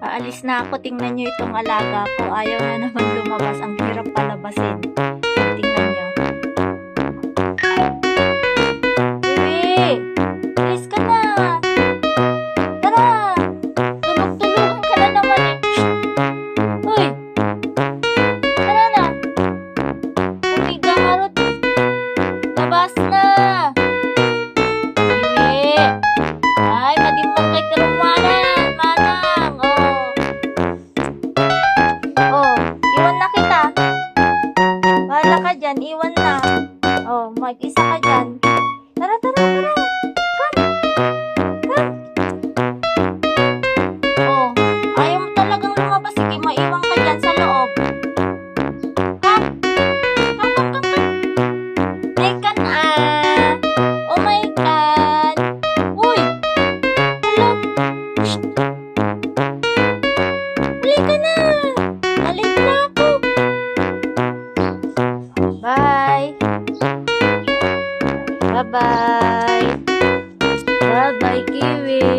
Aalis na ako. Tingnan nyo itong alaga ko. Ayaw na naman lumabas. Ang hirap palabasin. Tingnan nyo. Kiwi! Alis ka na! Tara! Tulog-tulugan ka na naman eh. Uy! Tara na! Umiga nga rin. Labas na! Kiwi! Ay, madimang kay karumanan. Manang! Oh, iwan na kita. Bahala ka dyan, iwan na. Oh, mag-isa ka dyan. Tara, tara, tara. Come. Come. Oh, ayaw mo talagang lumabas. Sige, maiwan ka dyan sa loob. Come. Come, come, come, come. Teka na. Oh my God. Uy. Hello. Shh. Halika na. Halika na ako. Bye. Bye-bye. Bye-bye, Kiwi.